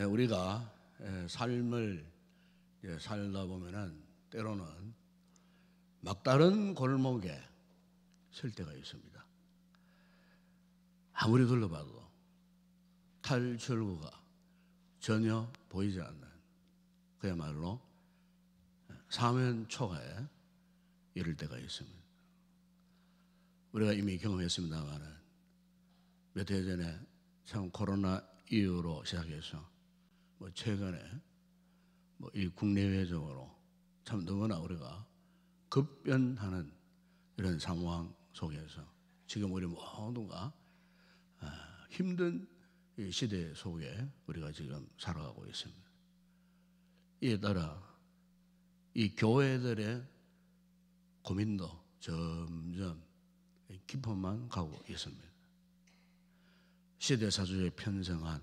우리가 삶을 살다 보면은 때로는 막다른 골목에 설 때가 있습니다. 아무리 둘러봐도 탈출구가 전혀 보이지 않는 그야말로 사면초가에 이를 때가 있습니다. 우리가 이미 경험했습니다마는 몇 해 전에 참 코로나 이후로 시작해서 최근에 이 국내외적으로 참 너무나 우리가 급변하는 이런 상황 속에서 지금 우리 모두가 힘든 이 시대 속에 우리가 지금 살아가고 있습니다. 이에 따라 이 교회들의 고민도 점점 깊어만 가고 있습니다. 시대사주에 편성한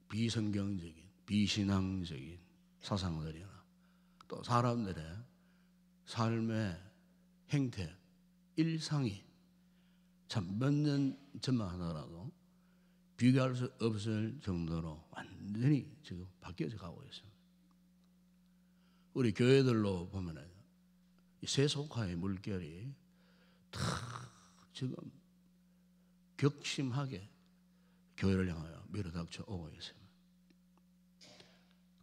비성경적인 비신앙적인 사상들이나 또 사람들의 삶의 행태, 일상이 참 몇 년 전만 하더라도 비교할 수 없을 정도로 완전히 지금 바뀌어져 가고 있습니다. 우리 교회들로 보면은 이 세속화의 물결이 다 지금 격심하게 교회를 향하여 밀어닥쳐 오고 있습니다.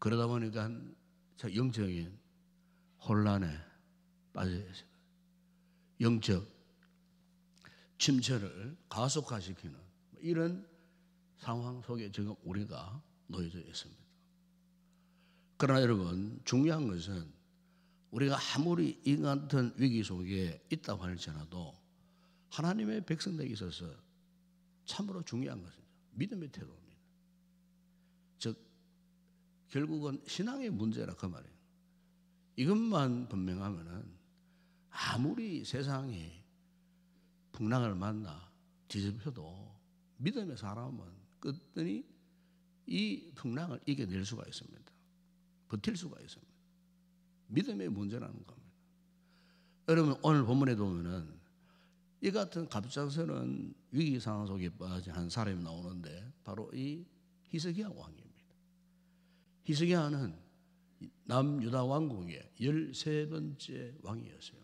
그러다 보니까 영적인 혼란에 빠져 있습니다. 영적 침체를 가속화시키는 이런 상황 속에 지금 우리가 놓여져 있습니다. 그러나 여러분, 중요한 것은 우리가 아무리 이 같은 위기 속에 있다고 할지라도 하나님의 백성들에게 있어서 참으로 중요한 것은 믿음의 태도입니다. 즉 결국은 신앙의 문제라 그 말이에요. 이것만 분명하면은 아무리 세상이 풍랑을 만나 뒤집혀도 믿음의 사람은 끝까지 이 풍랑을 이겨낼 수가 있습니다. 버틸 수가 있습니다. 믿음의 문제라는 겁니다. 여러분 오늘 본문에 보면은 이 같은 갑작스러운 위기 상황 속에 빠진 한 사람이 나오는데 바로 이 히스기야 왕입니다. 히스기야는 남유다 왕국의 13번째 왕이었어요.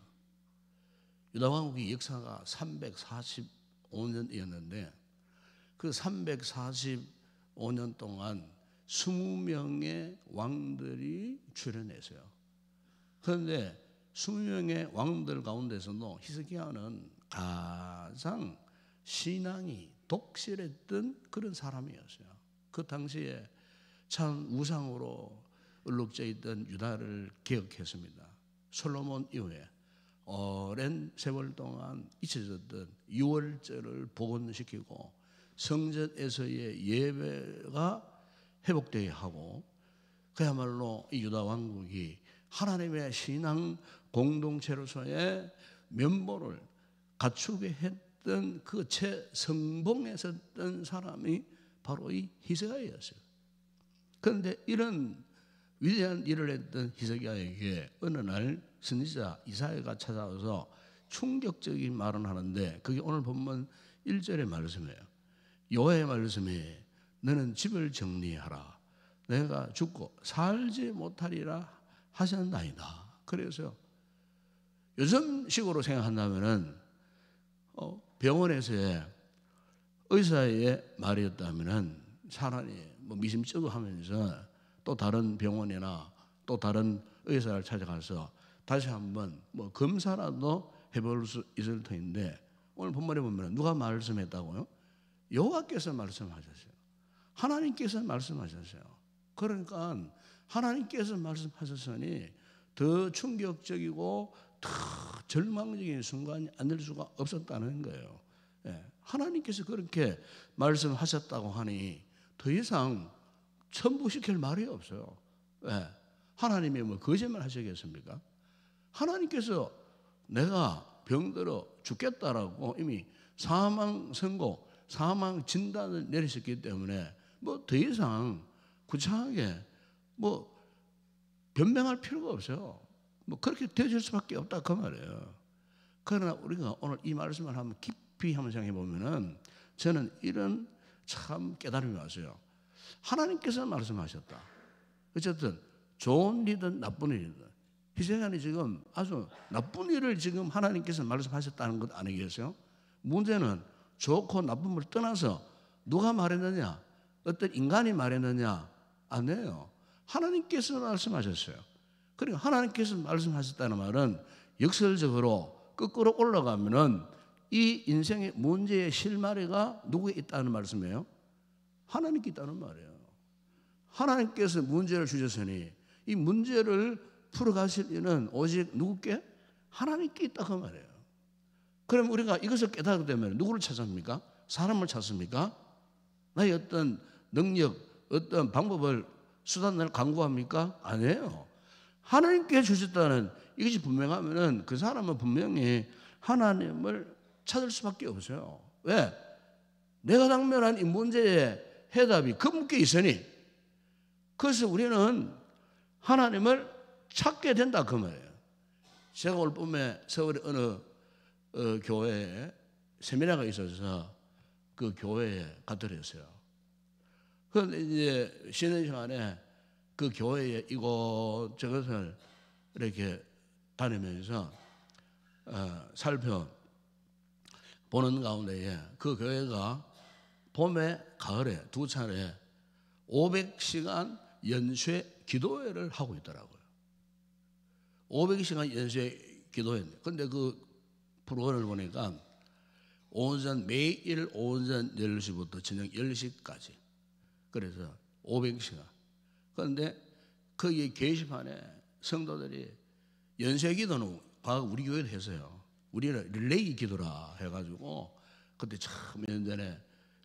유다 왕국의 역사가 345년이었는데 그 345년 동안 20명의 왕들이 출현했어요. 그런데 20명의 왕들 가운데서도 히스기야는 가장 신앙이 독실했던 그런 사람이었어요. 그 당시에 참 우상으로 얼룩져 있던 유다를 개혁했습니다. 솔로몬 이후에 오랜 세월 동안 잊혀졌던 유월절을 복원시키고 성전에서의 예배가 회복되어야 하고 그야말로 이 유다 왕국이 하나님의 신앙 공동체로서의 면모를 갖추게 했던 그 최성봉에 섰던 사람이 바로 이 히스기야였어요. 그런데 이런 위대한 일을 했던 히스기야에게 어느 날 선지자 이사야가 찾아와서 충격적인 말을 하는데 그게 오늘 본문 1절의 말씀이에요. 여호와의 말씀에 너는 집을 정리하라. 내가 죽고 살지 못하리라 하셨나이다. 그래서 요즘식으로 생각한다면은 병원에서의 의사의 말이었다면은 차라리 미심쩍어 하면서 또 다른 병원이나 또 다른 의사를 찾아가서 다시 한번 검사라도 해볼 수 있을 터인데 오늘 본문에 보면 누가 말씀했다고요? 여호와께서 말씀하셨어요. 하나님께서 말씀하셨어요. 그러니까 하나님께서 말씀하셨으니 더 충격적이고 더 절망적인 순간이 안 될 수가 없었다는 거예요. 하나님께서 그렇게 말씀하셨다고 하니 더 이상 첨부시킬 말이 없어요. 하나님이 거짓말 하시겠습니까? 하나님께서 내가 병들어 죽겠다라고 이미 사망 선고, 사망 진단을 내리셨기 때문에 더 이상 구차하게 변명할 필요가 없어요. 그렇게 되어질 수밖에 없다 그 말이에요. 그러나 우리가 오늘 이 말씀을 한번 깊이 한번 생각해 보면은 저는 이런 참 깨달음이 왔어요. 하나님께서 말씀하셨다. 어쨌든 좋은 일이든 나쁜 일이든 희생양이 지금 아주 나쁜 일을 지금 하나님께서 말씀하셨다는 것 아니겠어요? 문제는 좋고 나쁨을 떠나서 누가 말했느냐, 어떤 인간이 말했느냐 아니에요. 하나님께서 말씀하셨어요. 그러니까 하나님께서 말씀하셨다는 말은 역설적으로 거꾸로 올라가면은 이 인생의 문제의 실마리가 누구에 있다는 말씀이에요? 하나님께 있다는 말이에요. 하나님께서 문제를 주셨으니 이 문제를 풀어가실 일은 오직 누구께? 하나님께 있다 그 말이에요. 그럼 우리가 이것을 깨닫게 되면 누구를 찾습니까? 사람을 찾습니까? 나의 어떤 능력, 어떤 방법을, 수단을 강구합니까? 아니에요. 하나님께 주셨다는 이것이 분명하면은 그 사람은 분명히 하나님을 찾을 수밖에 없어요. 왜? 내가 당면한 이 문제의 해답이 그분께 있으니, 그래서 우리는 하나님을 찾게 된다 그 말이에요. 제가 올 봄에 서울의 어느 교회에 세미나가 있어서 그 교회에 가더랬어요. 그런데 이제 쉬는 시간에 그 교회에 이곳저곳을 이렇게 다니면서 살펴보는 가운데에 그 교회가 봄에 가을에 두 차례 500시간 연쇄 기도회를 하고 있더라고요. 500시간 연쇄 기도회. 근데 그 프로그램을 보니까 매일 오전 10시부터 저녁 10시까지. 그래서 500시간. 그런데 거기 게시판에 성도들이 연쇄 기도는 과거 우리 교회도 했어요. 우리는 릴레이 기도라 해가지고 그때 참 몇 년 전에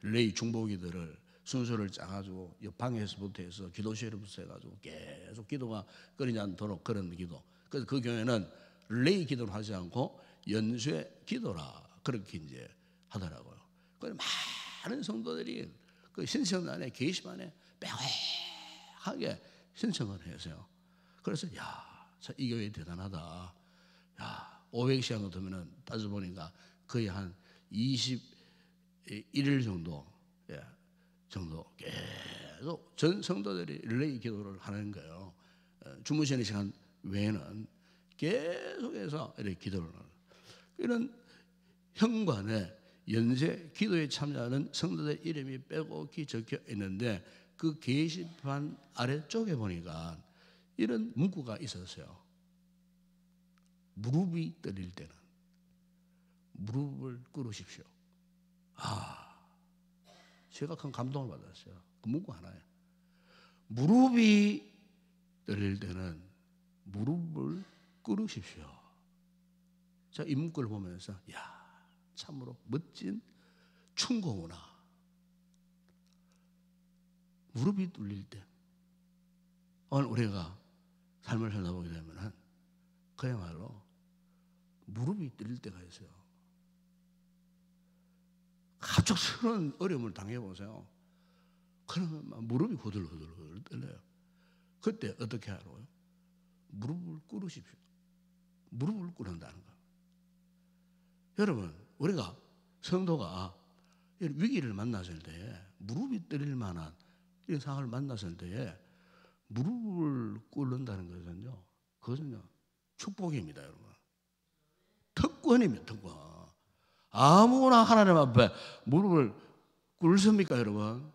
릴레이 중보 기도를 순서를 짜가지고 옆방에서부터 해서 기도실부터 해가지고 계속 기도가 끊이지 않도록 그런 기도. 그래서 그 교회는 릴레이 기도를 하지 않고 연쇄 기도라 그렇게 이제 하더라고요. 그래서 많은 성도들이 그 신청란에 게시판에 빼곡하게 신청을 했어요. 그래서 이 교회 대단하다. 500시간 같으면은 따져보니까 거의 한 21일 정도 계속 전 성도들이 릴레이 기도를 하는 거예요. 주무시는 시간 외에는 계속해서 이렇게 기도를 하는 이런 현관에 연쇄 기도에 참여하는 성도들 이름이 빼곡히 적혀 있는데 그 게시판 아래쪽에 보니까 이런 문구가 있었어요. 무릎이 떨릴 때는 무릎을 꿇으십시오. 제가 큰 감동을 받았어요. 그 문구 하나에 무릎이 떨릴 때는 무릎을 꿇으십시오. 자, 이 문구를 보면서 참으로 멋진 충고구나. 무릎이 뚫릴 때 오늘 우리가 삶을 살아보게 되면 그야말로 무릎이 뚫릴 때가 있어요. 갑작스러운 어려움을 당해보세요. 그러면 막 무릎이 후들후들 떨려요. 그때 어떻게 하라고요? 무릎을 꿇으십시오. 무릎을 꿇는다는 거. 여러분, 우리가 성도가 위기를 만났을 때 무릎이 떨릴 만한 이런 상황을 만났을 때에 무릎을 꿇는다는 것은요, 그것은요 축복입니다, 여러분. 특권입니다, 특권. 아무나 하나님 앞에 무릎을 꿇습니까, 여러분?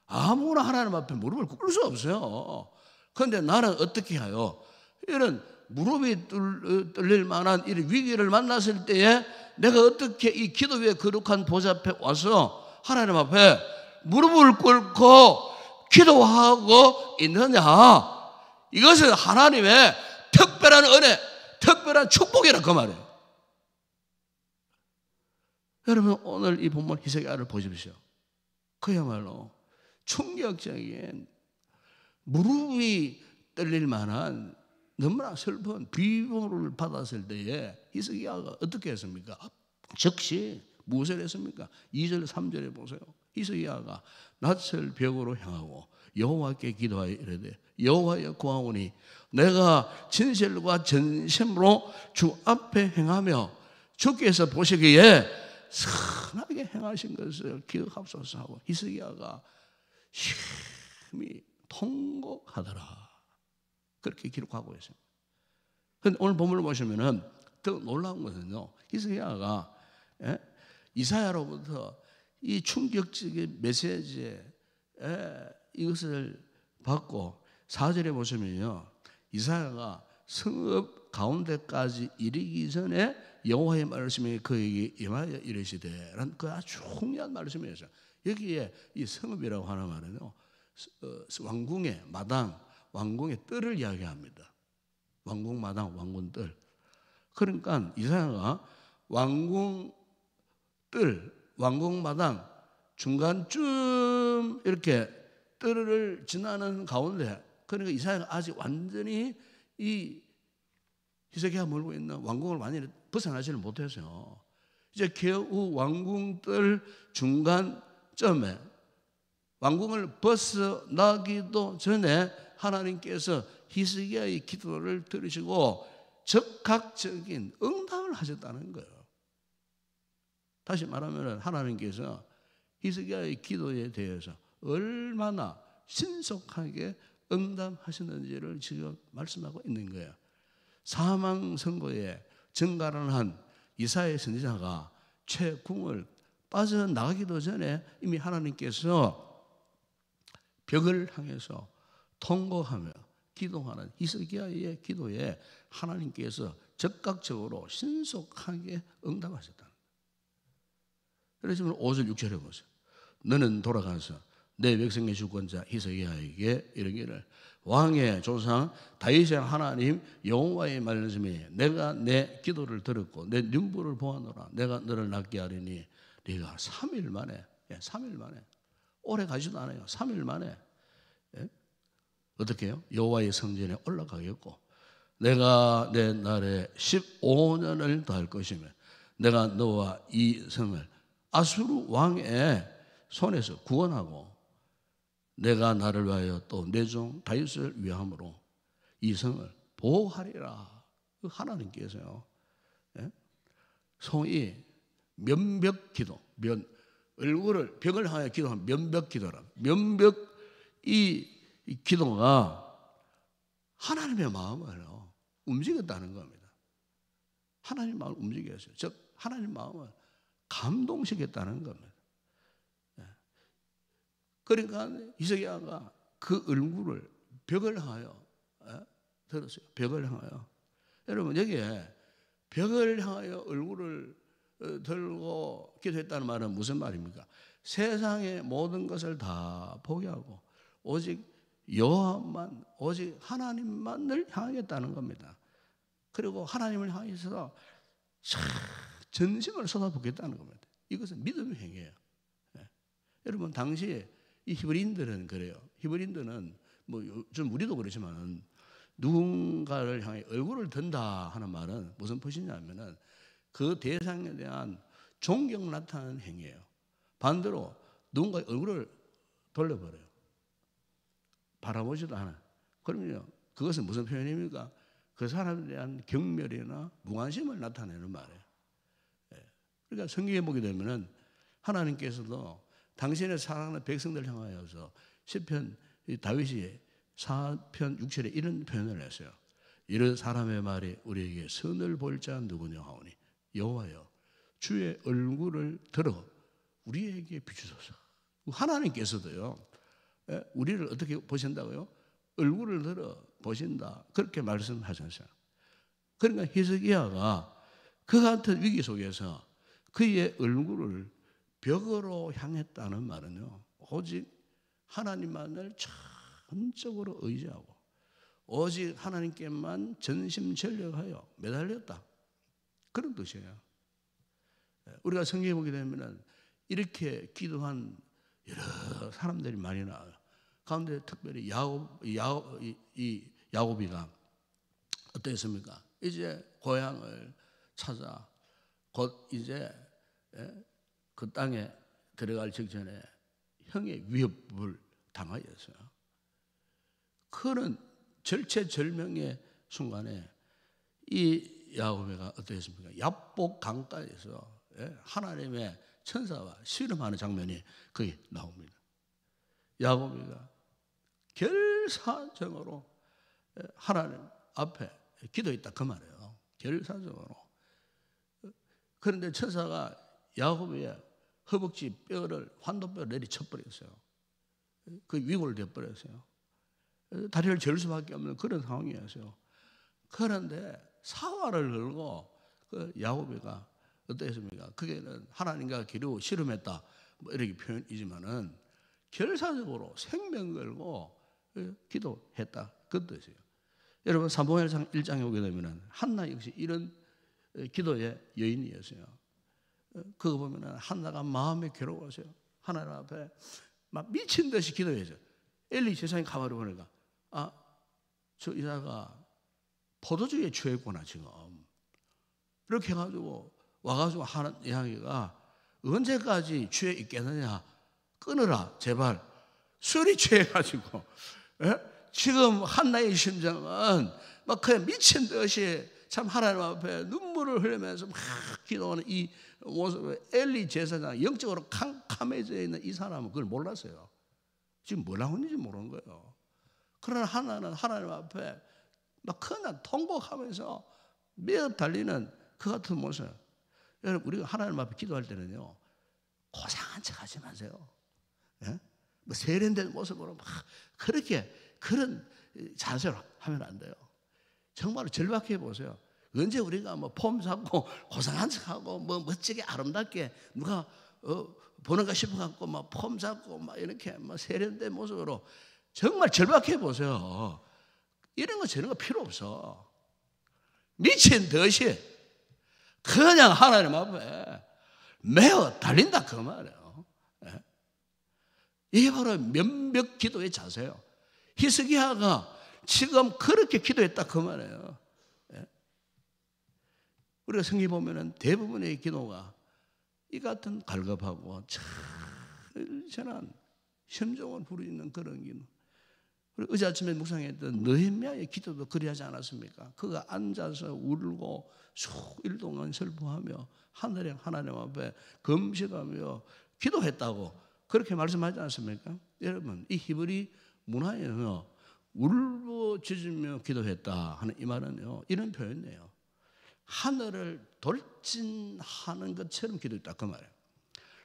아무나 하나님 앞에 무릎을 꿇을 수 없어요. 그런데 나는 어떻게 해요? 이런 무릎이 떨릴 만한 이런 위기를 만났을 때에 내가 어떻게 이 기도 위에 거룩한 보좌 앞에 와서 하나님 앞에 무릎을 꿇고 기도하고 있느냐? 이것은 하나님의 특별한 은혜, 특별한 축복이라 그 말이에요. 여러분, 오늘 이 본문 히스기야를 보십시오. 그야말로 충격적인 무릎이 떨릴 만한 너무나 슬픈 비유를 받았을 때에 히스기야가 어떻게 했습니까? 즉시 무엇을 했습니까? 2절 3절에 보세요. 히스기야가 낯을 벽으로 향하고 여호와께 기도하여 이르되 여호와여 구하오니 내가 진실과 전심으로 주 앞에 행하며 주께서 보시기에 선하게 행하신 것을 기억하소서 하고 히스기야가 심히 통곡하더라. 그렇게 기록하고 있습니다. 그런데 오늘 본문을 보시면은 더 놀라운 것은요, 히스기야가 이사야로부터 이 충격적인 메시지에 이것을 받고 4절에 보시면요, 이사야가 성읍 가운데까지 이르기 전에 여호와의 말씀이 그에게 임하여 이르시되 라는 그 아주 중요한 말씀이었어요. 여기에 이 성읍이라고 하는 말은요, 왕궁의 마당, 왕궁의 뜰을 이야기합니다. 왕궁 마당, 왕궁 뜰. 그러니까 이사야가 왕궁 뜰, 왕궁 마당 중간쯤 이렇게 뜰을 지나는 가운데, 그러니까 이사야가 아직 완전히 이 히스기야가 몰고 있는 왕궁을 완전히 벗어나지를 못해서요, 이제 겨우 왕궁 뜰 중간점에 왕궁을 벗어나기도 전에 하나님께서 히스기야의 기도를 들으시고 적극적인 응답을 하셨다는 거예요. 다시 말하면 하나님께서 히스기야의 기도에 대해서 얼마나 신속하게 응답하셨는지를 지금 말씀하고 있는 거예요. 사망 선고에 전가를 한 이사야 선지자가 최궁을 빠져나가기도 전에 이미 하나님께서 벽을 향해서 통곡하며 기도하는 히스기야의 기도에 하나님께서 적극적으로 신속하게 응답하셨다. 그래서 5절 6절에 보세요. 너는 돌아가서 내 백성의 주권자 히스기야에게 이르기를 왕의 조상 다윗의 하나님 여호와의 말씀이 내가 내 기도를 들었고 내 눈물을 보았노라. 내가 너를 낫게 하리니 네가 3일 만에 3일 만에 오래 가지도 않아요. 3일 만에 어떻게 해요? 여호와의 성전에 올라가겠고 내가 내 날에 15년을 더할 것이며 내가 너와 이 성을 아수르 왕의 손에서 구원하고 내가 나를 위하여 또 내 종 다윗을 위함으로 이 성을 보호하리라. 하나님께서요, 소위 면벽 기도, 얼굴을 벽을 향해 기도하면 면벽 기도라. 면벽 이 기도가 하나님의 마음을 움직였다는 겁니다. 하나님의 마음을 움직였어요. 즉 하나님의 마음을 감동시켰다는 겁니다. 그러니까 히스기야가 그 얼굴을 벽을 향하여 들었어요. 벽을 향하여. 여러분 여기에 벽을 향하여 얼굴을 들고 기도했다는 말은 무슨 말입니까? 세상의 모든 것을 다 포기하고 오직 여호와만, 오직 하나님만을 향하겠다는 겁니다. 그리고 하나님을 향해서 전심을 쏟아붓겠다는 겁니다. 이것은 믿음의 행위예요. 여러분 당시에 이 히브리인들은 그래요. 히브리인들은 뭐 좀 우리도 그렇지만 누군가를 향해 얼굴을 든다 하는 말은 무슨 뜻이냐면은 그 대상에 대한 존경 나타나는 행위예요. 반대로 누군가의 얼굴을 돌려버려요. 바라보지도 않아. 그러면요, 그것은 무슨 표현입니까? 그 사람에 대한 경멸이나 무관심을 나타내는 말이에요. 그러니까 성경에 보게 되면은 하나님께서도 당신의 사랑하는 백성들 향하여서 시편 다윗이 4편 6절에 이런 표현을 했어요. 이런 사람의 말이 우리에게 선을 볼 자 누구냐 하오니 여호와여 주의 얼굴을 들어 우리에게 비추소서. 하나님께서도요, 우리를 어떻게 보신다고요? 얼굴을 들어 보신다. 그렇게 말씀하셨어요. 그러니까 히스기야가 그 같은 위기 속에서 그의 얼굴을 벽으로 향했다는 말은요, 오직 하나님만을 전적으로 의지하고 오직 하나님께만 전심전력하여 매달렸다. 그런 뜻이에요. 우리가 성경에 보게 되면 이렇게 기도한 여러 사람들이 많이 나와요. 가운데 특별히 야곱이가 어땠습니까? 이제 고향을 찾아 곧 이제 그 땅에 들어갈 직전에 형의 위협을 당하였어요. 그런 절체절명의 순간에 이 야곱이가 어땠습니까? 야복 강가에서 하나님의 천사와 씨름하는 장면이 거기 나옵니다. 야곱이가 결사적으로 하나님 앞에 기도했다 그 말이에요. 결사적으로. 그런데 천사가 야곱의 허벅지 뼈를 환도뼈를 내리쳐버렸어요. 그 위골 되어버렸어요. 다리를 절 수밖에 없는 그런 상황이었어요. 그런데 사활을 걸고 그 야곱이가 어땠습니까? 그게는 하나님과 기도 씨름했다 뭐 이렇게 표현이지만은 결사적으로 생명 걸고 기도했다 그 뜻이에요. 여러분 사무엘상 1장에 오게 되면은 한나 역시 이런 기도의 여인이었어요. 그거 보면은 한나가 마음에 괴로워서요. 하나님 앞에 막 미친 듯이 기도해서 엘리 세상에 가만히 보니까 저 여자가 포도주에 취했구나 지금. 이렇게 해가지고 와가지고 하는 이야기가 언제까지 취해 있겠느냐. 끊어라 제발. 술이 취해가지고 지금 한나의 심정은 막 그냥 미친 듯이 참 하나님 앞에 눈물을 흘리면서 막 기도하는 이 모습에 엘리 제사장 영적으로 캄캄해져 있는 이 사람은 그걸 몰랐어요. 지금 뭘 하고 있는지 모르는 거예요. 그러나 하나는 하나님 앞에 막 그냥 통곡하면서 매어 달리는 그 같은 모습. 여러분 우리가 하나님 앞에 기도할 때는요 고상한 척 하지 마세요. 예? 뭐 세련된 모습으로 막 그렇게 그런 자세로 하면 안 돼요. 정말 절박해 보세요. 언제 우리가 뭐 폼 잡고 고상한 척하고 뭐 멋지게 아름답게 누가 보는가 싶어갖고 막 폼 잡고 막 이렇게 막 세련된 모습으로 정말 절박해 보세요. 이런 거 저런 거 필요 없어. 미친 듯이 그냥 하나님 앞에 매어 달린다 그 말이에요. 이게 바로 면벽 기도의 자세예요. 히스기야가 지금 그렇게 기도했다 그 말이에요. 우리가 성경 보면은 대부분의 기도가 이 같은 갈급하고 절절한 심정을 부르짖는 그런 기도. 그리고 어제 아침에 묵상했던 느헤미야의 기도도 그리하지 않았습니까? 그가 앉아서 울고 수일 동안 슬퍼하며 하늘의 하나님 앞에 금식하며 기도했다고 그렇게 말씀하지 않습니까? 여러분 이 히브리 문화에서 울부짖으며 기도했다 하는 이 말은요 이런 표현이에요. 하늘을 돌진하는 것처럼 기도했다 그 말이에요.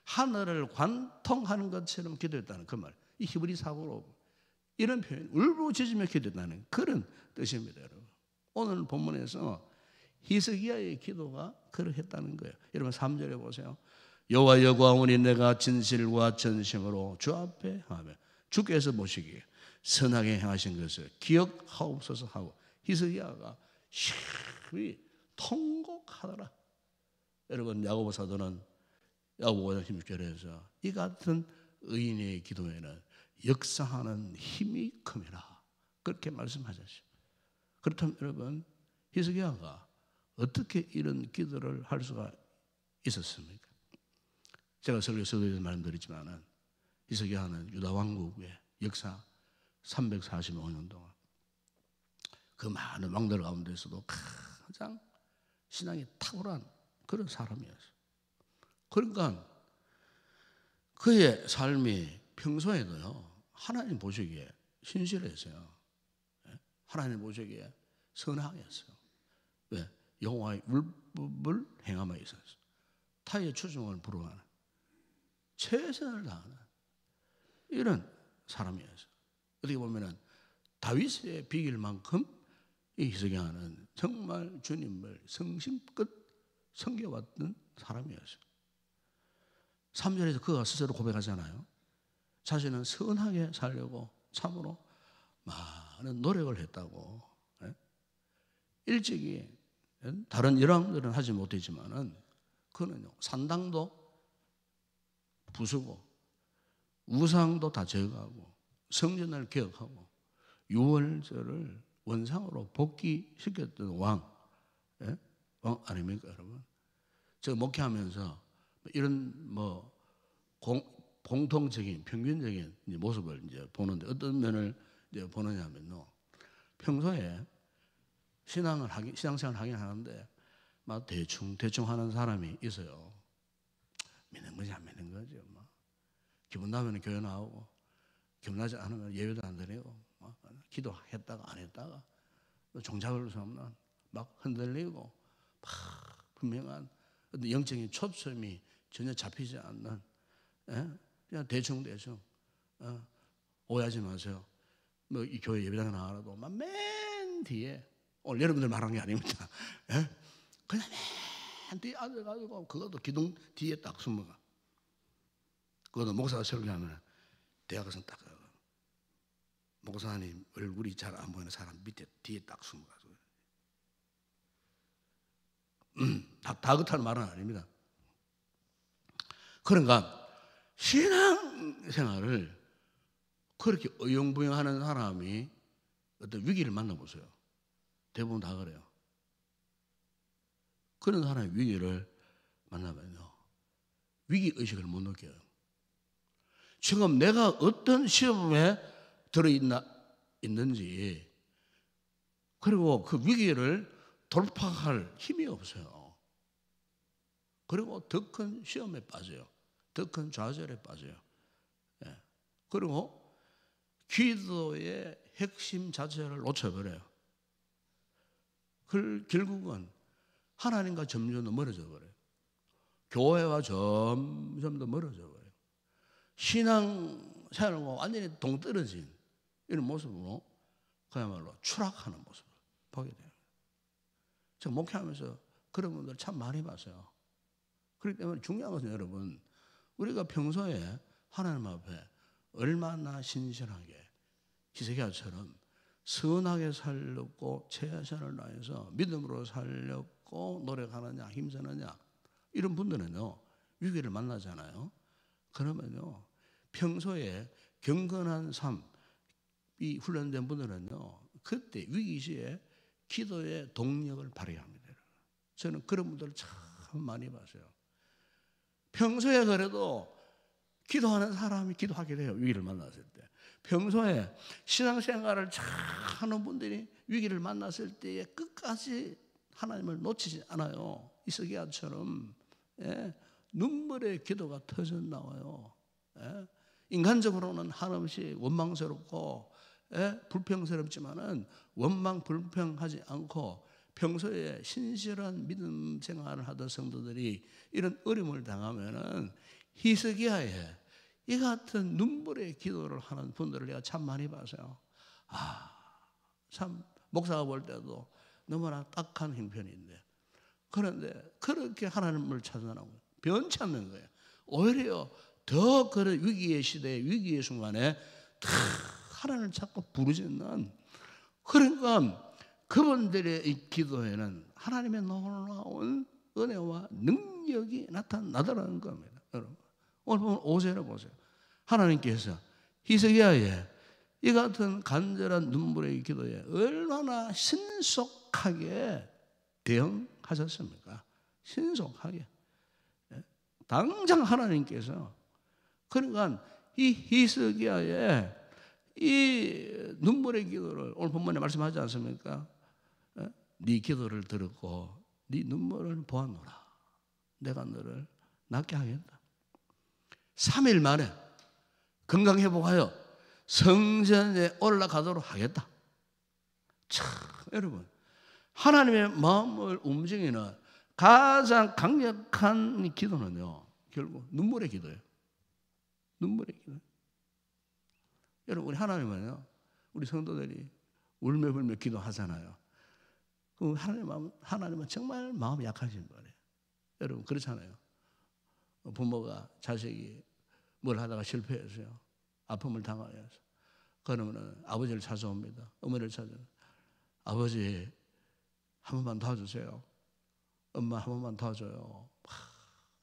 하늘을 관통하는 것처럼 기도했다는 그 말. 이 히브리 사고로 이런 표현, 울부짖으며 기도했다는 그런 뜻입니다, 여러분. 오늘 본문에서 히스기야의 기도가 그러했다는 거예요. 여러분 3절에 보세요. 여호와 여호와오니 내가 진실과 전심으로 주 앞에 하며 주께서 보시기에 선하게 행하신 것을 기억하옵소서 하고 히스기야가 심히 통곡하더라. 여러분 야고보 사도는 야고보 16절에서 이 같은 의인의 기도에는 역사하는 힘이 큼이라 그렇게 말씀하셨어요. 그렇다면 여러분 히스기야가 어떻게 이런 기도를 할 수가 있었습니까? 제가 설교에서 말씀드렸지만은 히스기야는 유다 왕국의 역사 345년 동안 그 많은 왕들 가운데서도 가장 신앙이 탁월한 그런 사람이었어요. 그러니까 그의 삶이 평소에도요 하나님 보시기에 신실했어요. 하나님 보시기에 선하였어요. 왜? 여호와의 율법을 행함에 있어서 타의 추종을 부러워하는 최선을 다하는 이런 사람이었어요. 어떻게 보면은 다윗의 비길 만큼 이 히스기야는 정말 주님을 성심껏 섬겨왔던 사람이었어요. 3절에서 그가 스스로 고백하잖아요. 자신은 선하게 살려고 참으로 많은 노력을 했다고. 일찍이 다른 열왕들은 하지 못했지만은 그는요 산당도 부수고 우상도 다 제거하고 성전을 개혁하고 유월절을 원상으로 복귀시켰던 왕 아닙니까 여러분? 저 목회하면서 이런 뭐 공통적인 평균적인 모습을 이제 보는데 어떤 면을 이제 보느냐면요. 평소에 신앙생활을 하긴 하는데 막 대충 하는 사람이 있어요. 도무지 안 믿는 거죠. 뭐. 기분 나면 교회 나오고, 기분 나지 않으면 예배도 안 드리고, 기도했다가 안 했다가, 또 종잡을 수 없는 막 흔들리고, 막 분명한 영적인 초점이 전혀 잡히지 않는, 그냥 대충 오해하지 마세요. 뭐 이 교회 예배당 나가도 막 맨 뒤에, 오늘 여러분들 말한 게 아닙니다. 그냥 맨 뒤에 앉아가지고 그것도 기둥 뒤에 딱 숨어가. 그것도 목사가 설교하면 대학에서 딱 목사님 얼굴이 잘 안 보이는 사람 밑에 뒤에 딱 숨어가지고. 다 그렇다는 말은 아닙니다. 그러니까 신앙생활을 그렇게 어영부영하는 사람이 어떤 위기를 만나보세요. 대부분 다 그래요. 그런 사람의 위기를 만나면요, 위기의식을 못 느껴요. 지금 내가 어떤 시험에 들어있는지, 그리고 그 위기를 돌파할 힘이 없어요. 그리고 더 큰 시험에 빠져요. 더 큰 좌절에 빠져요. 그리고 기도의 핵심 자체를 놓쳐버려요. 결국은 하나님과 점점 더 멀어져 버려요. 교회와 점점 더 멀어져 버려요. 신앙생활과 완전히 동떨어진 이런 모습으로 그야말로 추락하는 모습을 보게 돼요. 제가 목회하면서 그런 분들 참 많이 봤어요. 그렇기 때문에 중요한 것은 여러분, 우리가 평소에 하나님 앞에 얼마나 신실하게 히스기야처럼 선하게 살렸고 최선을 다해서 믿음으로 살렸고 노력하느냐 힘쓰느냐, 이런 분들은요 위기를 만나잖아요. 그러면요 평소에 경건한 삶이 훈련된 분들은요 그때 위기 시에 기도의 동력을 발휘합니다. 저는 그런 분들을 참 많이 봤어요. 평소에 그래도 기도하는 사람이 기도하게 돼요. 위기를 만났을 때. 평소에 신앙생활을 잘 하는 분들이 위기를 만났을 때에 끝까지 하나님을 놓치지 않아요. 히스기야처럼 눈물의 기도가 터져 나와요. 인간적으로는 한없이 원망스럽고 불평스럽지만은 원망 불평하지 않고 평소에 신실한 믿음 생활을 하던 성도들이 이런 어려움을 당하면은 히스기야의 이 같은 눈물의 기도를 하는 분들을 내가 참 많이 봤어요. 참 목사가 볼 때도 너무나 딱한 형편인데, 그런데 그렇게 하나님을 찾아나고 변치 않는 거예요. 오히려 더 그런 위기의 시대에 위기의 순간에 다 하나님을 찾고 부르짖는, 그러니까 그분들의 이 기도에는 하나님의 놀라운 은혜와 능력이 나타나더라는 겁니다. 여러분 오늘 보면 5절을 보세요. 하나님께서 히스기야의 이 같은 간절한 눈물의 기도에 얼마나 신속하게 대응하셨습니까? 신속하게. 당장 하나님께서, 그러니까 이 히스기야의 이 눈물의 기도를 오늘 본문에 말씀하지 않습니까? 네 기도를 들었고 네 눈물을 보았노라. 내가 너를 낫게 하겠다. 3일 만에 건강회복하여 성전에 올라가도록 하겠다. 참 여러분, 하나님의 마음을 움직이는 가장 강력한 기도는요 결국 눈물의 기도예요. 눈물의 기도. 여러분 우리 하나님은요, 우리 성도들이 울며 불며 기도하잖아요. 그 하나님은 정말 마음이 약하신 분이에요. 여러분 그렇잖아요. 부모가 자식이 뭘 하다가 실패했어요. 아픔을 당하여서. 그러면 아버지를 찾아옵니다. 어머니를 찾아요. 아버지 한 번만 도와주세요. 엄마 한 번만 도와줘요.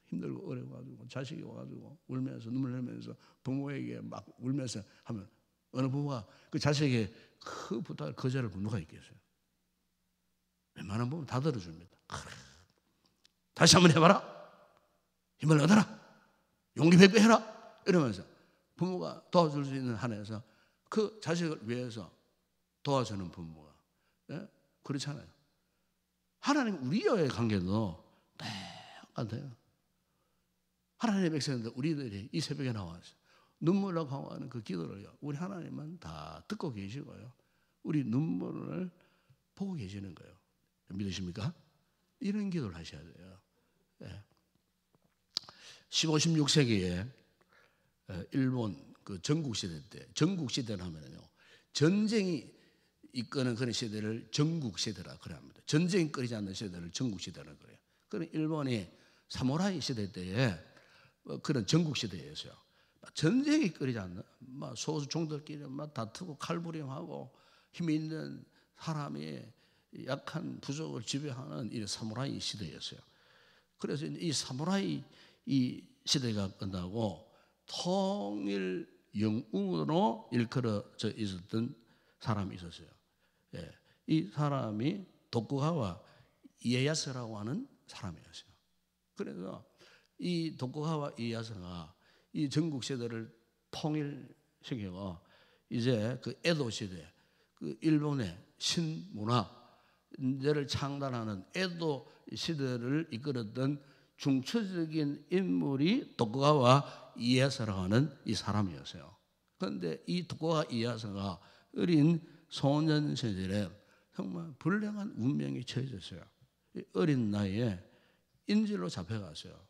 힘들고 어려워가지고 자식이 와가지고 울면서 눈물 흘리면서 부모에게 막 울면서 하면 어느 부모가 그 자식에게 그 부탁을 거절할 누가 있겠어요? 웬만한 부모는 다 들어줍니다. 다시 한번 해봐라. 힘을 얻어라. 용기 백배해라. 이러면서 부모가 도와줄 수 있는 한에서 그 자식을 위해서 도와주는 부모가 그렇잖아요. 하나님 우리와의 관계도 똑같아요. 하나님의 백성들 우리들이 이 새벽에 나와서 눈물로 강화하는 그 기도를요, 우리 하나님은 다 듣고 계시고요, 우리 눈물을 보고 계시는 거예요. 믿으십니까? 이런 기도를 하셔야 돼요. 15, 16세기에 일본 그 전국시대 때, 전국시대를 하면요, 전쟁이 이끄는 그런 시대를 전국시대라 그래 합니다. 전쟁이 끊이지 않는 시대를 전국시대라 그래요. 그런 일본이 사무라이 시대 때에 그런 전국시대였어요. 전쟁이 끊이지 않는, 막 소수 종들끼리 막 다투고 칼부림하고 힘 있는 사람이 약한 부족을 지배하는 이 사무라이 시대였어요. 그래서 이 사무라이 이 시대가 끝나고 통일 영웅으로 일컬어져 있었던 사람이 있었어요. 이 사람이 도쿠가와 이에야스라고 하는 사람이었어요. 그래서 이 도쿠가와 이에야스가 이 전국 시대를 통일시키고 이제 그 에도 시대, 그 일본의 신문화를 창단하는 에도 시대를 이끌었던 중추적인 인물이 도쿠가와 이에야스라고 하는 이 사람이었어요. 그런데 이 도쿠가와 이에야스가 어린 소년 시절에 정말 불행한 운명이 처해졌어요. 어린 나이에 인질로 잡혀갔어요.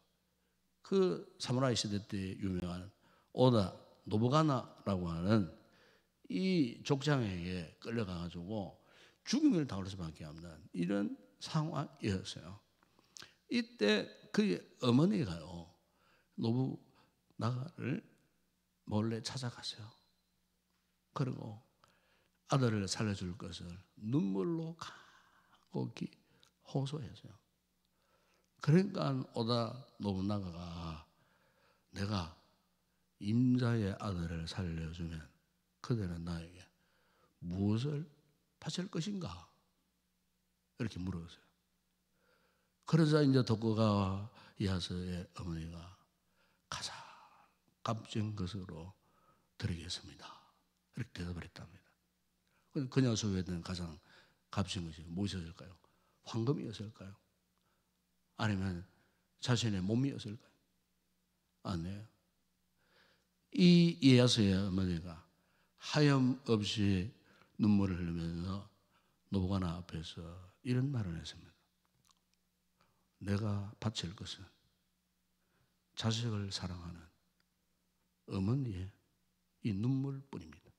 그 사무라이 시대 때 유명한 오다 노부가나라고 하는 이 족장에게 끌려가가지고 죽임을 당할 수밖에 없는 이런 상황이었어요. 이때 그 어머니가요, 노부나가를 몰래 찾아갔어요. 그리고 아들을 살려줄 것을 눈물로 간곡히 호소했어요. 그러니까 오다 노부나가가 내가 임자의 아들을 살려주면 그대는 나에게 무엇을 바칠 것인가? 이렇게 물었어요. 그러자 이제 도쿠가와 이에야스의 어머니가 가장 값진 것으로 드리겠습니다, 이렇게 대답을 했답니다. 그 녀석에는 가장 값진 것이 무엇이었을까요? 황금이었을까요? 아니면 자신의 몸이었을까요? 아니에요. 이 이에야스의 어머니가 하염없이 눈물을 흘리면서 노부가나 앞에서 이런 말을 했습니다. 내가 바칠 것은 자식을 사랑하는 어머니의 이 눈물뿐입니다.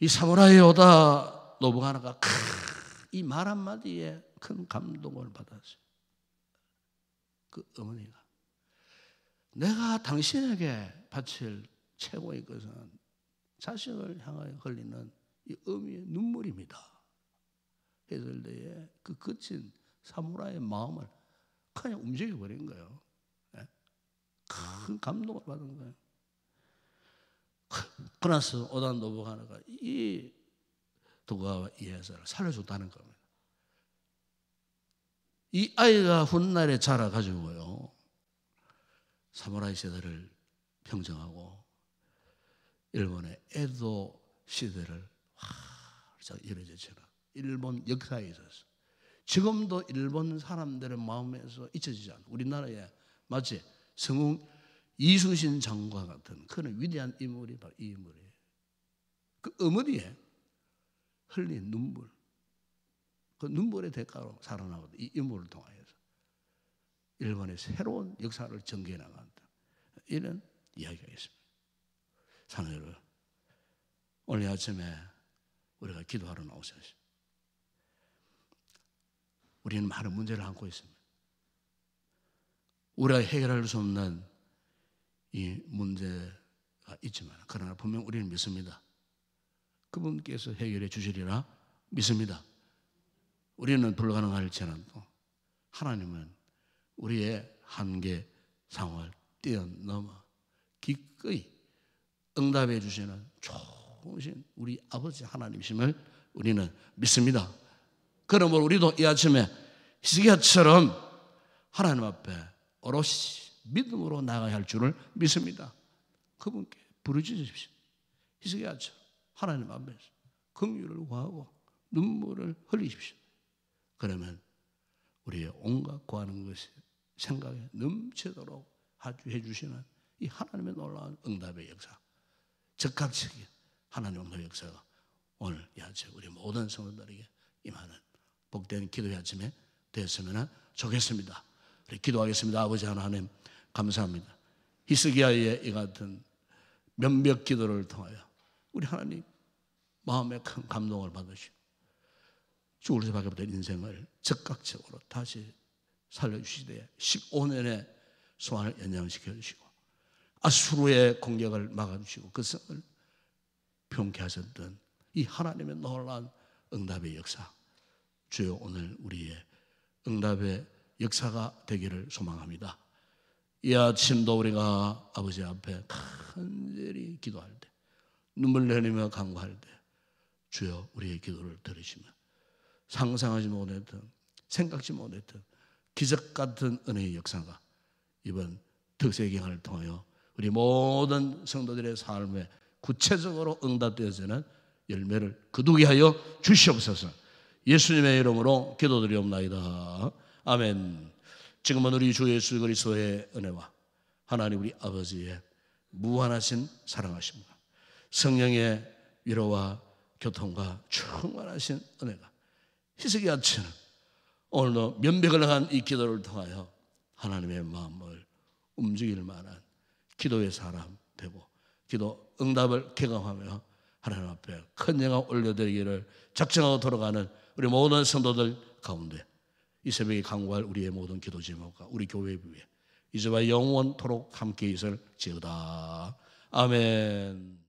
이 사무라이 오다 노부가나가 이 말 한마디에 큰 감동을 받았어요. 그 어머니가 내가 당신에게 바칠 최고의 것은 자식을 향하여 흘리는 이 어미의 눈물입니다 했을 때에 그 거친 사무라이의 마음을 그냥 움직여버린 거예요. 큰 감동을 받은 거예요. 그래서 오다 노부가나가 이 도쿠가와 이에야스를 살려줬다는 겁니다. 이 아이가 훗날에 자라가지고요, 사무라이 시대를 평정하고 일본의 에도 시대를 활짝 이루어졌잖아. 일본 역사에 있어서 지금도 일본 사람들의 마음에서 잊혀지지 않고 우리나라에 마치 성웅 이순신 장군과 같은 그런 위대한 인물이 바로 이 인물이에요. 그 어머니의 흘린 눈물, 그 눈물의 대가로 살아나거든. 이 인물을 통하여서 일본의 새로운 역사를 전개해 나간다, 이런 이야기가 있습니다. 사랑하는 여러분, 오늘 아침에 우리가 기도하러 나오셨어요. 우리는 많은 문제를 안고 있습니다. 우리가 해결할 수 없는 이 문제가 있지만 그러나 분명 우리는 믿습니다. 그분께서 해결해 주시리라 믿습니다. 우리는 불가능할지라도 하나님은 우리의 한계 상황을 뛰어넘어 기꺼이 응답해 주시는 좋으신 우리 아버지 하나님이심을 우리는 믿습니다. 그러므로 우리도 이 아침에 히스기야처럼 하나님 앞에 오롯이 믿음으로 나가야 할 줄을 믿습니다. 그분께 부르짖으십시오. 히스기야처럼 하나님 앞에서 긍휼을 구하고 눈물을 흘리십시오. 그러면 우리의 온갖 구하는 것이 생각에 넘치도록 해주시는 이 하나님의 놀라운 응답의 역사, 즉각적인 하나님의 응답의 역사가 오늘 이 아침 우리 모든 성도들에게 임하는 복된 기도의 아침에 되었으면 좋겠습니다. 우리 기도하겠습니다. 아버지 하나님 감사합니다. 히스기야의 이 같은 몇몇 기도를 통하여 우리 하나님 마음에 큰 감동을 받으시고 죽을 수밖에 없던 인생을 즉각적으로 다시 살려주시되 15년의 소환을 연장시켜 주시고 아수르의 공격을 막아주시고 그 성을 평케 하셨던 이 하나님의 놀라운 응답의 역사, 주여 오늘 우리의 응답의 역사가 되기를 소망합니다. 이 아침도 우리가 아버지 앞에 간절히 기도할 때, 눈물 흘리며 간구할 때 주여 우리의 기도를 들으시며 상상하지 못했던, 생각지 못했던 기적 같은 은혜의 역사가 이번 특세기간을 통하여 우리 모든 성도들의 삶에 구체적으로 응답되어지는 열매를 거두게 하여 주시옵소서. 예수님의 이름으로 기도드리옵나이다. 아멘. 지금은 우리 주 예수 그리스도의 은혜와 하나님 우리 아버지의 무한하신 사랑하심과 성령의 위로와 교통과 충만하신 은혜가 히스기야처럼 오늘도 면백을 한 이 기도를 통하여 하나님의 마음을 움직일 만한 기도의 사람 되고 기도 응답을 경험하며 하나님 앞에 큰 영광 올려드리기를 작정하고 돌아가는 우리 모든 성도들 가운데 이 새벽에 간구할 우리의 모든 기도 제목과 우리 교회 위에 이제와 영원토록 함께 있을지어다. 아멘.